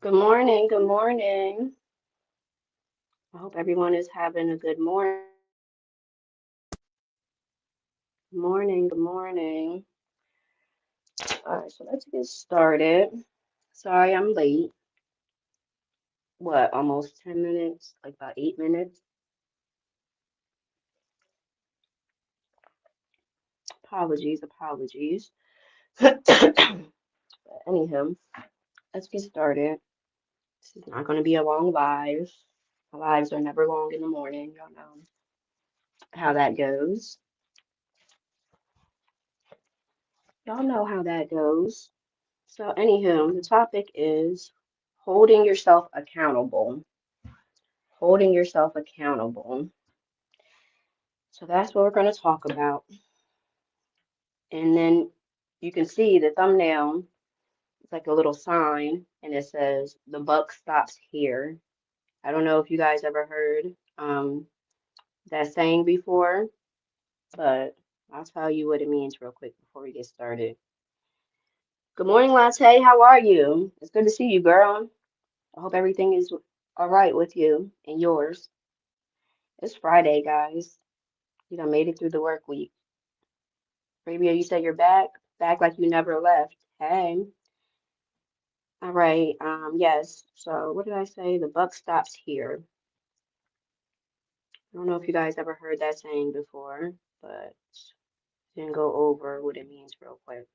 Good morning. Good morning. I hope everyone is having a good morning. Good morning. All right, so let's get started. Sorry, I'm late. What, almost 10 minutes? Like about 8 minutes? Apologies, apologies. Anyhow, let's get started. This is not going to be a long live. My lives are never long in the morning. Y'all know how that goes. Y'all know how that goes. So, anywho, the topic is holding yourself accountable. Holding yourself accountable. So that's what we're going to talk about. And then you can see the thumbnail. It's like a little sign, and it says, "The buck stops here." I don't know if you guys ever heard that saying before, but I'll tell you what it means real quick before we get started. Good morning, Latte. How are you? It's good to see you, girl. I hope everything is all right with you and yours. It's Friday, guys. You done made it through the work week. Rabia, you said you're back like you never left. Hey. All right. Yes. So what did I say? The buck stops here. I don't know if you guys ever heard that saying before, but can go over what it means real quick.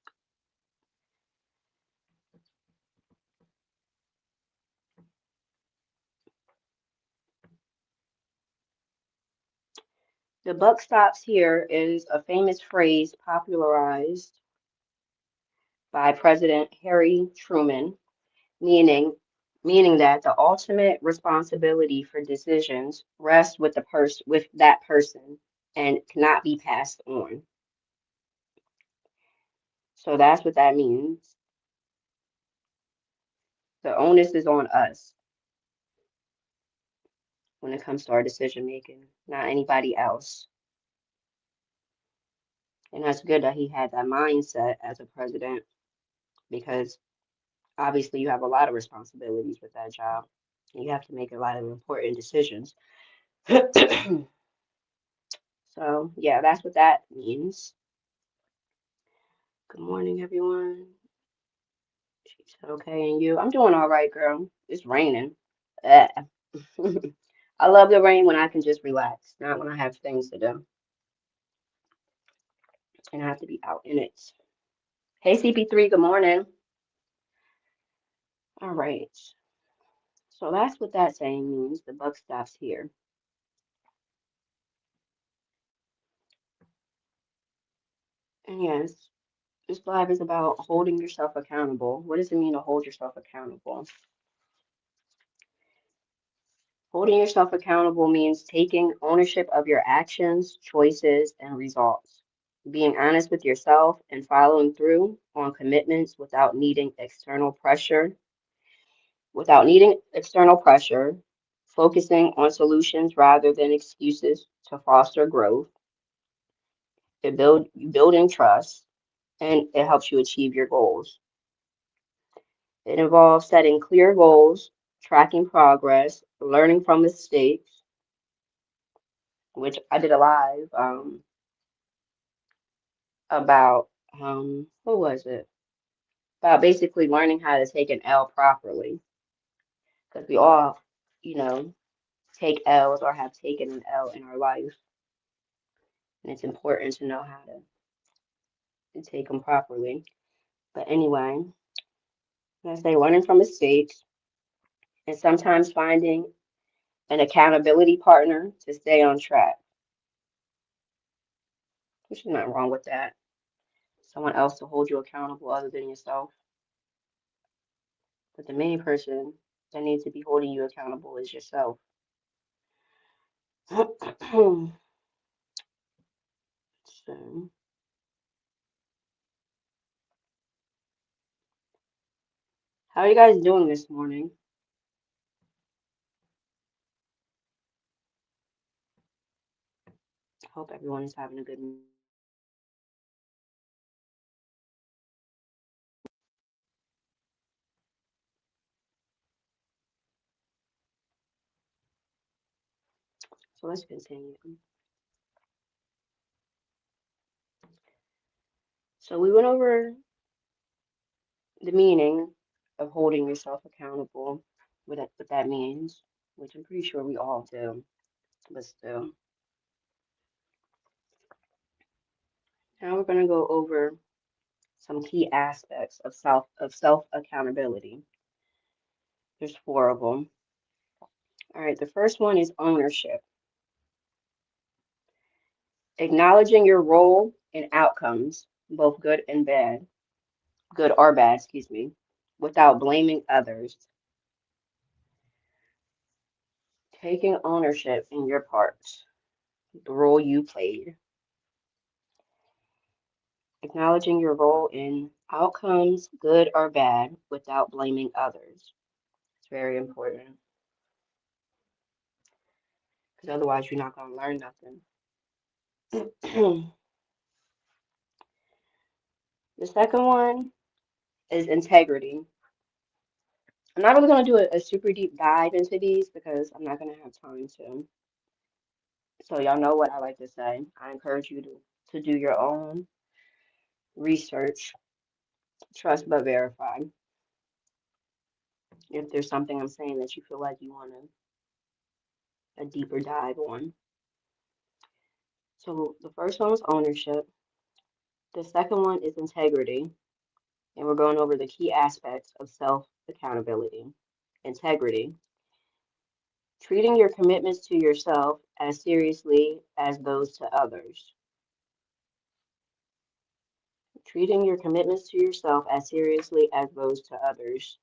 The buck stops here is a famous phrase popularized by President Harry Truman, meaning meaning that the ultimate responsibility for decisions rests with with that person and cannot be passed on. So that's what that means. The onus is on us when it comes to our decision making, not anybody else. And that's good that he had that mindset as a president because obviously you have a lot of responsibilities with that job. And you have to make a lot of important decisions. So, yeah, that's what that means. Good morning, everyone. She said, okay, and you? I'm doing all right, girl. It's raining. Eh. I love the rain when I can just relax, not when I have things to do and I have to be out in it. Hey, CP3, good morning. All right. So that's what that saying means. The buck stops here. And yes, this live is about holding yourself accountable. What does it mean to hold yourself accountable? Holding yourself accountable means taking ownership of your actions, choices, and results. Being honest with yourself and following through on commitments without needing external pressure, focusing on solutions rather than excuses to foster growth, to building trust, and it helps you achieve your goals. It involves setting clear goals, tracking progress, learning from mistakes, which I did a live about what was it? About basically learning how to take an L properly. Because we all, you know, take L's or have taken an L in our life. And it's important to know how to take them properly. But anyway, as they learning from mistakes and sometimes finding an accountability partner to stay on track. There's nothing wrong with that. Someone else to hold you accountable other than yourself. But the main person that needs to be holding you accountable is yourself. So, how are you guys doing this morning? I hope everyone is having a good So let's continue. So we went over the meaning of holding yourself accountable, what that means, which I'm pretty sure we all do, but still. Now we're going to go over some key aspects of self accountability. There's four of them. All right, the first one is ownership. Acknowledging your role and outcomes, both good or bad, excuse me, without blaming others. Taking ownership in your parts, the role you played. Acknowledging your role in outcomes, good or bad, without blaming others. It's very important because otherwise you're not going to learn nothing. The second one is integrity. I'm not really going to do a super deep dive into these because I'm not going to have time to. So y'all know what I like to say. I encourage you to do your own research, trust but verify. If there's something I'm saying that you feel like you want a deeper dive on. So the first one was ownership. The second one is integrity. And we're going over the key aspects of self accountability. Integrity. Treating your commitments to yourself as seriously as those to others. Treating your commitments to yourself as seriously as those to others,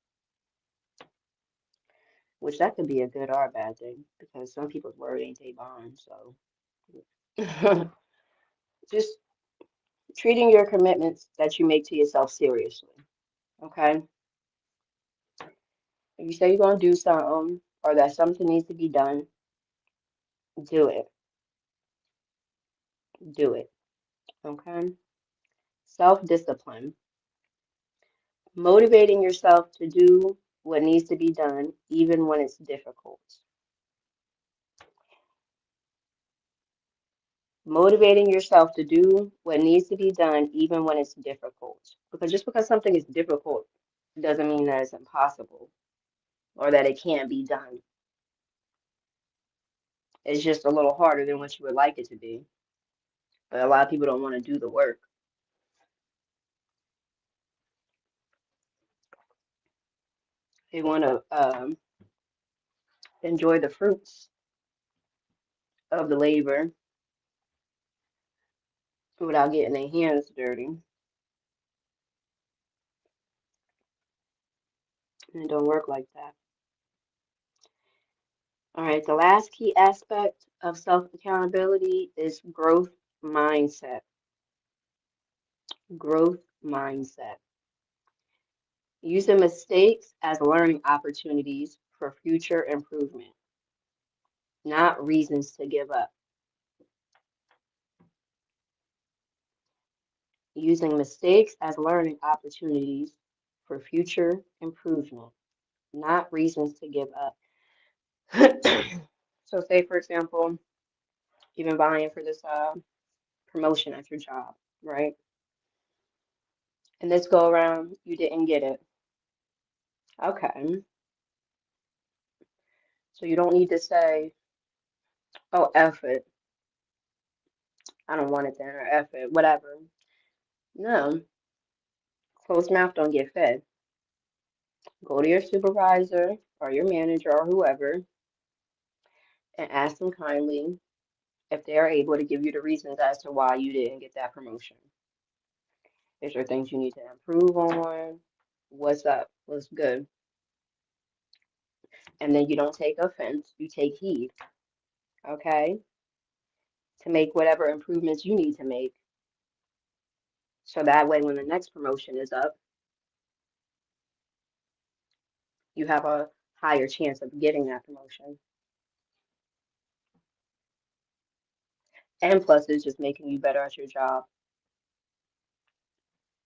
which that could be a good or a bad thing because some people's word ain't they bond. So just treating your commitments that you make to yourself seriously. Okay. If you say you're going to do something or that something needs to be done, do it. Do it. Okay. Self-discipline. Motivating yourself to do what needs to be done, even when it's difficult. Motivating yourself to do what needs to be done, even when it's difficult. Because just because something is difficult doesn't mean that it's impossible or that it can't be done. It's just a little harder than what you would like it to be. But a lot of people don't want to do the work. They want to enjoy the fruits of the labor without getting their hands dirty. And it don't work like that. All right, the last key aspect of self-accountability is growth mindset. Growth mindset. Using mistakes as learning opportunities for future improvement, not reasons to give up. Using mistakes as learning opportunities for future improvement, not reasons to give up. So, say for example, you've been vying for this promotion at your job, right? And this go around, you didn't get it. Okay. So you don't need to say, oh, F it. I don't want it then, or F it, whatever. No, closed mouth don't get fed. Go to your supervisor or your manager or whoever and ask them kindly if they are able to give you the reasons as to why you didn't get that promotion. Is there things you need to improve on? What's up? What's good? And then you don't take offense, you take heed, okay? To make whatever improvements you need to make. So that way, when the next promotion is up, you have a higher chance of getting that promotion. And plus, it's just making you better at your job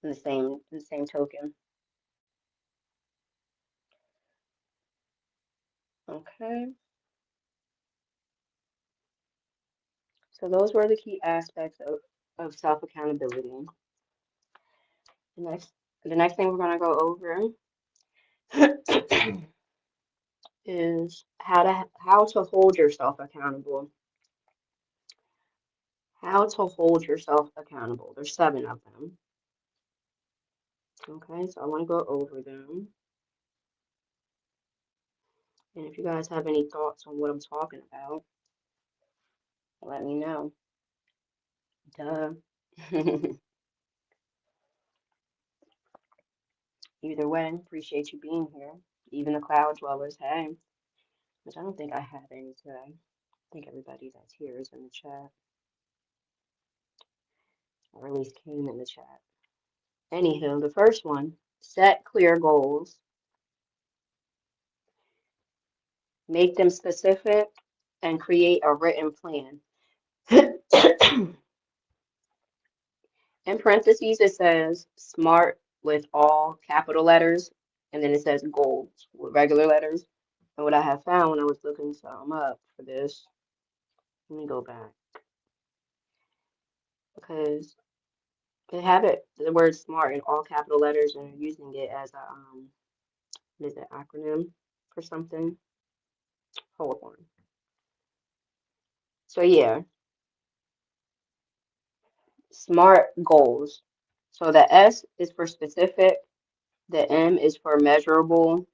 in the same token. Okay. So those were the key aspects of self-accountability. The next, the next thing we're going to go over is how to hold yourself accountable. How to hold yourself accountable. There's 7 of them. Okay, so I want to go over them. And if you guys have any thoughts on what I'm talking about, let me know. Duh. Either way, appreciate you being here. Even the cloud dwellers, hey. Which I don't think I have any today. I think everybody that's here is in the chat, or at least came in the chat. Anywho, the first one, set clear goals. Make them specific and create a written plan. In parentheses, it says SMART with all capital letters, and then it says goals with regular letters. And what I have found when I was looking some up for this, let me go back, because they have the word SMART in all capital letters, and they're using it as a, what is it, acronym for something? Hold on. So yeah, SMART goals. So the S is for specific, the M is for measurable,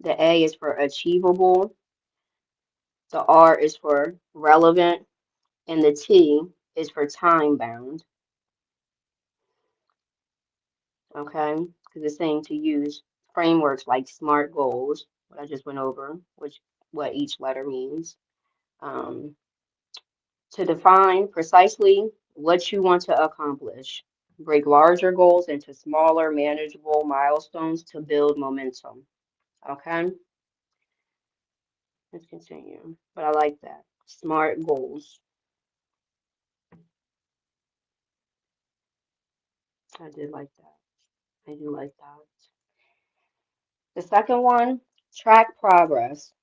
the A is for achievable, the R is for relevant, and the T is for time bound. Okay, because it's saying to use frameworks like SMART goals, what I just went over, which what each letter means, um, to define precisely what you want to accomplish. Break larger goals into smaller, manageable milestones to build momentum. Okay, let's continue. But I like that. SMART goals. I did like that. I do like that. The second one, track progress.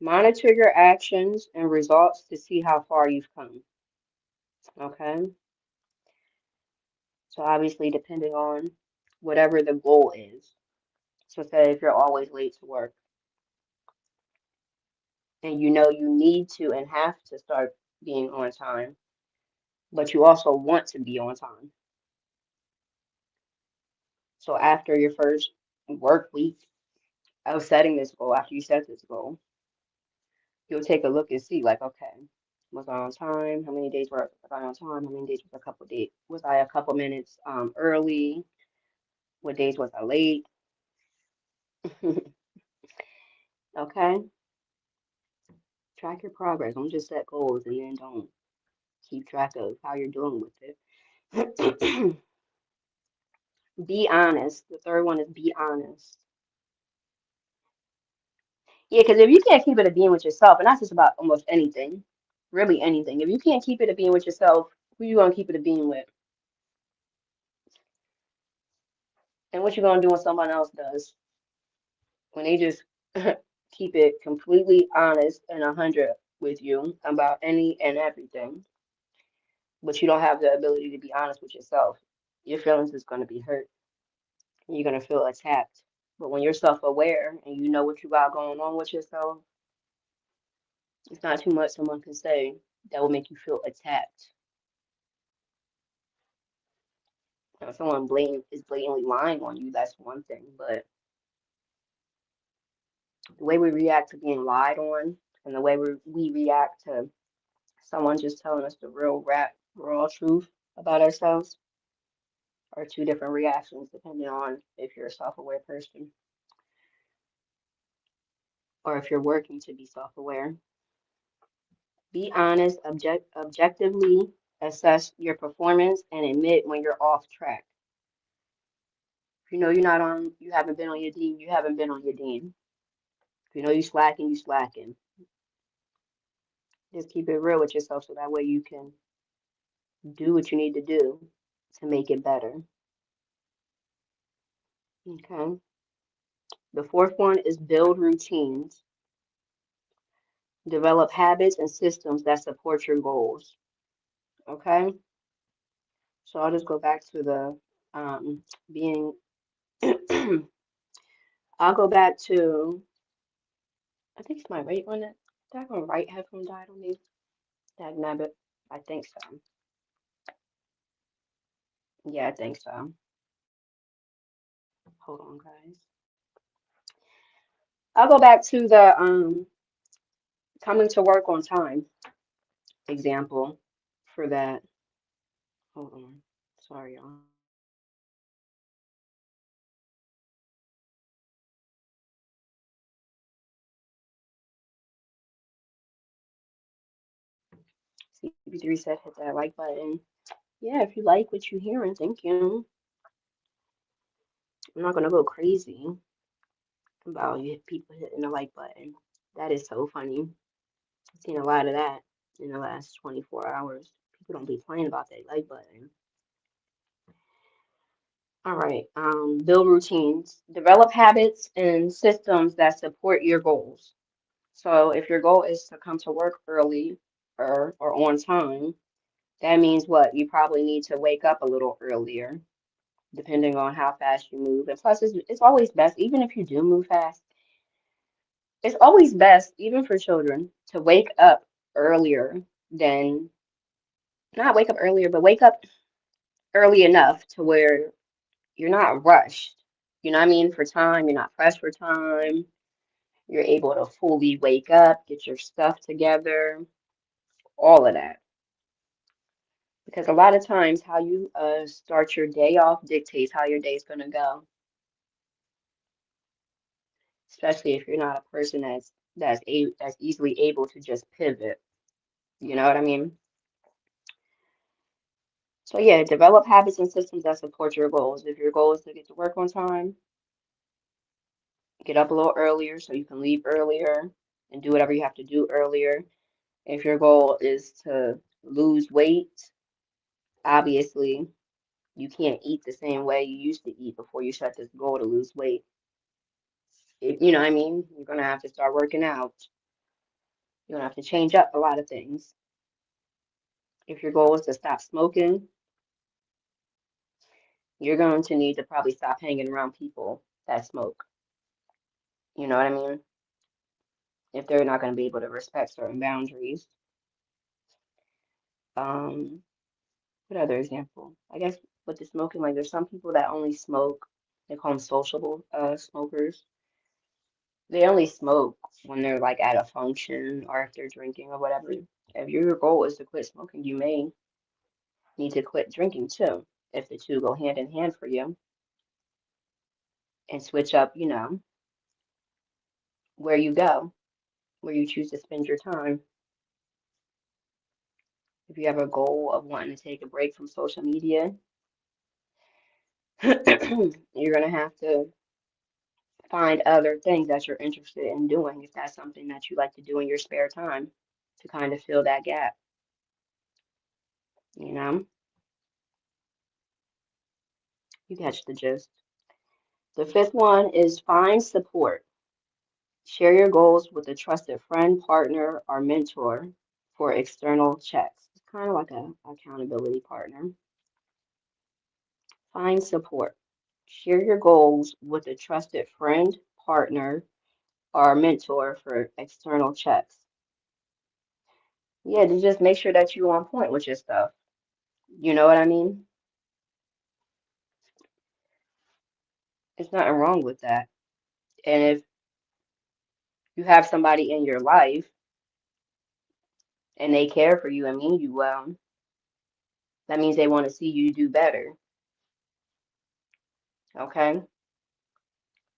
Monitor your actions and results to see how far you've come. Okay. So obviously, depending on whatever the goal is. So say if you're always late to work and you know you need to and have to start being on time, but you also want to be on time. So after your first work week of setting this goal, after you set this goal, you'll take a look and see like, okay, was I on time? How many days were was I on time? How many days was a couple days? Was I a couple minutes early? What days was I late? Okay, track your progress. Don't just set goals and then don't keep track of how you're doing with it. Be honest. The third one is be honest. Yeah, because if you can't keep it a being with yourself, and that's just about almost anything, really anything. If you can't keep it a being with yourself, who you gonna keep it a being with? And what you gonna do when someone else does? When they just keep it completely honest and 100 with you about any and everything, but you don't have the ability to be honest with yourself, your feelings is gonna be hurt. You're gonna feel attacked. But when you're self-aware and you know what you got going on with yourself, it's not too much someone can say that will make you feel attacked. Now, if someone is blatantly lying on you, that's one thing. But the way we react to being lied on and the way we react to someone just telling us the real raw truth about ourselves are 2 different reactions depending on if you're a self-aware person or if you're working to be self-aware. Be honest, objectively assess your performance and admit when you're off track. If you know you haven't been on your dean, you haven't been on your dean. If you know you slacking, you slacking. Just keep it real with yourself so that way you can do what you need to do to make it better. Okay. The fourth one is build routines. Develop habits and systems that support your goals. Okay, so I'll just go back to the being. I'll go back to. I think it's my right one. That one right headphone died on me. That nabbit. I think so. Yeah, I think so. Hold on, guys. I'll go back to the coming to work on time example for that. Hold on. Sorry, y'all. CP3 said hit that like button. Yeah, if you like what you're hearing, thank you. I'm not gonna go crazy about you people hitting the like button. That is so funny. I've seen a lot of that in the last 24 hours. People don't be playing about that like button. All right. Build routines. Develop habits and systems that support your goals. So if your goal is to come to work early or on time, that means what? You probably need to wake up a little earlier, depending on how fast you move. And plus, it's always best, even if you do move fast, it's always best, even for children, to wake up earlier than, not wake up earlier, but wake up early enough to where you're not rushed. You know what I mean? For time, you're not pressed for time. You're able to fully wake up, get your stuff together, all of that. Because a lot of times, how you start your day off dictates how your day's going to go, especially if you're not a person that's easily able to just pivot. You know what I mean? So yeah, develop habits and systems that support your goals. If your goal is to get to work on time, get up a little earlier so you can leave earlier and do whatever you have to do earlier. If your goal is to lose weight, obviously you can't eat the same way you used to eat before you set this goal to lose weight. You know what I mean? You're gonna have to start working out. You're gonna have to change up a lot of things. If your goal is to stop smoking, you're going to need to probably stop hanging around people that smoke. You know what I mean? If they're not going to be able to respect certain boundaries. Um, what other example? I guess with the smoking, like there's some people that only smoke, they call them sociable smokers. They only smoke when they're like at a function or if they're drinking or whatever. If your goal is to quit smoking, you may need to quit drinking too, if the two go hand in hand for you, and switch up, where you go, where you choose to spend your time. If you have a goal of wanting to take a break from social media, you're going to have to find other things that you're interested in doing if that's something that you like to do in your spare time to kind of fill that gap, you know? You catch the gist. The fifth one is find support. Share your goals with a trusted friend, partner, or mentor for external checks. It's kind of like a accountability partner. Find support. Share your goals with a trusted friend, partner, or mentor for external checks. Yeah, to just make sure that you're on point with your stuff. You know what I mean? There's nothing wrong with that. And if you have somebody in your life and they care for you and mean you well, that means they want to see you do better. Okay?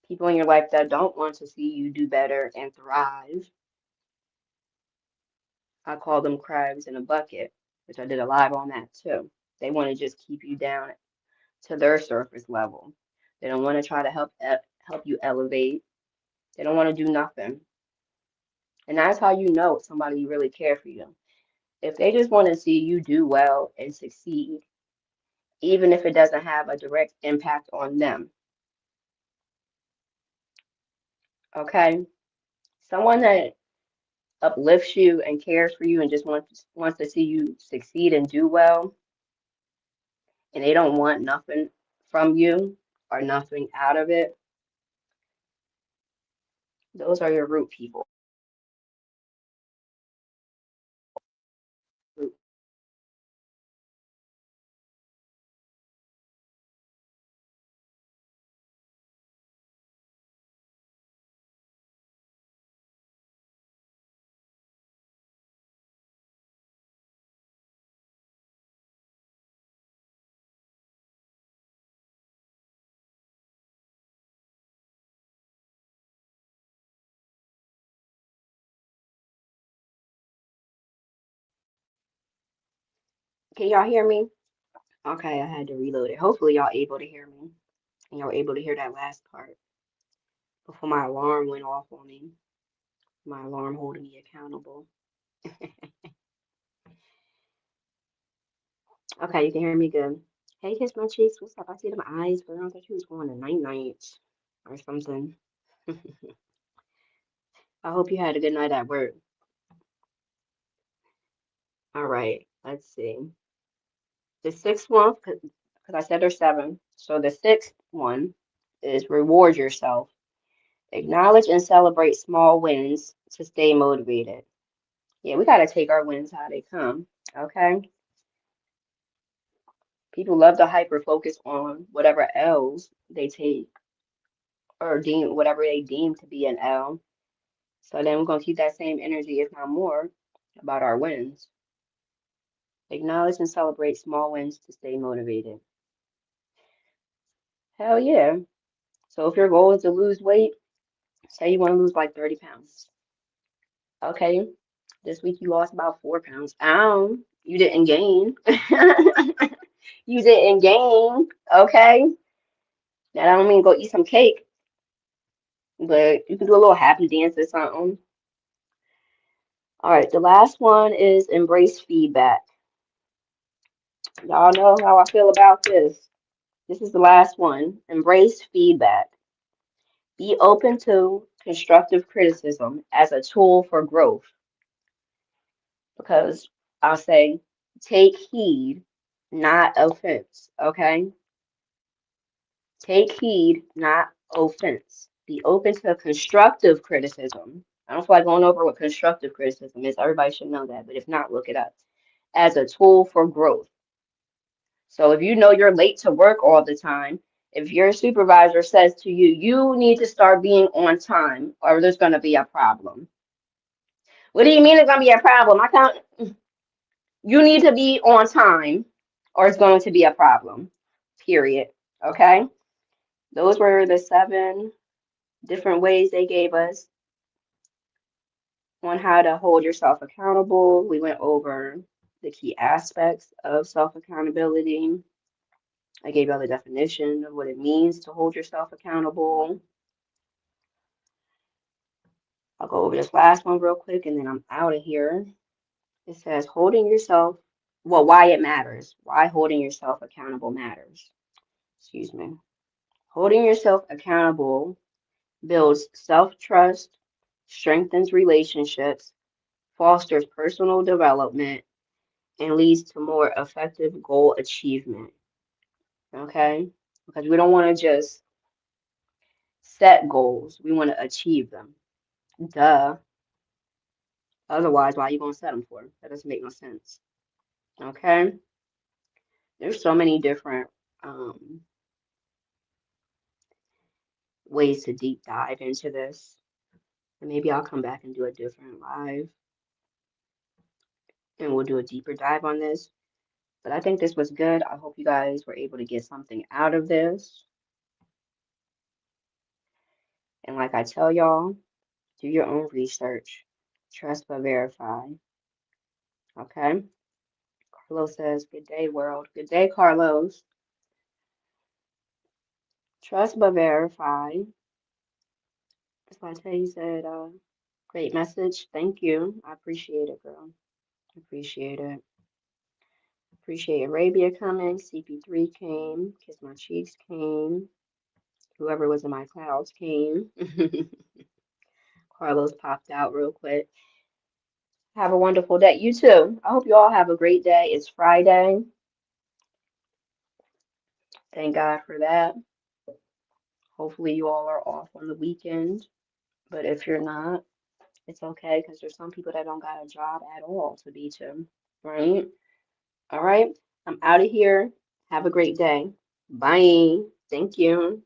People in your life that don't want to see you do better and thrive, I call them crabs in a bucket, which I did a live on that too. They want to just keep you down to their surface level. They don't want to try to help you elevate. They don't want to do nothing. And that's how you know somebody really care for you. If they just want to see you do well and succeed, even if it doesn't have a direct impact on them. Okay? Someone that uplifts you and cares for you and just wants to see you succeed and do well, and they don't want nothing from you or nothing out of it, those are your root people. Can y'all hear me? Okay, I had to reload it. Hopefully y'all able to hear me and y'all able to hear that last part before my alarm went off on me. My alarm holding me accountable. Okay, you can hear me good. Hey, Kiss My Cheeks, what's up? I see them eyes, but I thought you was going to night night or something. I hope you had a good night at work. All right, let's see. The sixth one, because I said there's seven. So the sixth one is reward yourself. Acknowledge and celebrate small wins to stay motivated. Yeah, we got to take our wins how they come. Okay. People love to hyper focus on whatever L's they take or deem whatever they deem to be an L. So then we're going to keep that same energy, if not more, about our wins. Acknowledge and celebrate small wins to stay motivated. Hell yeah. So if your goal is to lose weight, say you want to lose like 30 pounds. Okay. This week you lost about 4 pounds. Ow, you didn't gain. You didn't gain. Okay. That I don't mean go eat some cake, but you can do a little happy dance or something. All right, the last one is embrace feedback. Y'all know how I feel about this. This is the last one. Embrace feedback. Be open to constructive criticism as a tool for growth. Because I'll say, take heed, not offense. Okay? Take heed, not offense. Be open to constructive criticism. I don't feel like going over what constructive criticism is. Everybody should know that, but if not, look it up. As a tool for growth. So if you know you're late to work all the time, if your supervisor says to you, you need to start being on time or there's going to be a problem. What do you mean it's going to be a problem? I can't. You need to be on time or it's going to be a problem. Period. Okay? Those were the 7 different ways they gave us on how to hold yourself accountable. We went over the key aspects of self accountability. I gave y'all the definition of what it means to hold yourself accountable. I'll go over this last one real quick and then I'm out of here. It says holding yourself, well, why it matters, why holding yourself accountable matters. Excuse me. Holding yourself accountable builds self-trust, strengthens relationships, fosters personal development, and leads to more effective goal achievement. Okay? Because we don't want to just set goals, we want to achieve them. Duh. Otherwise, why are you going to set them for? That doesn't make no sense. Okay? There's so many different um, ways to deep dive into this. And maybe I'll come back and do a different live and we'll do a deeper dive on this. But I think this was good. I hope you guys were able to get something out of this. And like I tell y'all, do your own research. Trust but verify. Okay? Carlos says, good day, world. Good day, Carlos. Trust but verify. That's why I tell you said, great message. Thank you. I appreciate it, girl. Appreciate it. Appreciate Arabia coming. CP3 came. Kiss My Cheeks came. Whoever was in my clouds came. Carlos popped out real quick. Have a wonderful day. You too. I hope you all have a great day. It's Friday. Thank God for that. Hopefully, you all are off on the weekend. But if you're not, it's okay because there's some people that don't got a job at all to be to, right? All right. I'm out of here. Have a great day. Bye. Thank you.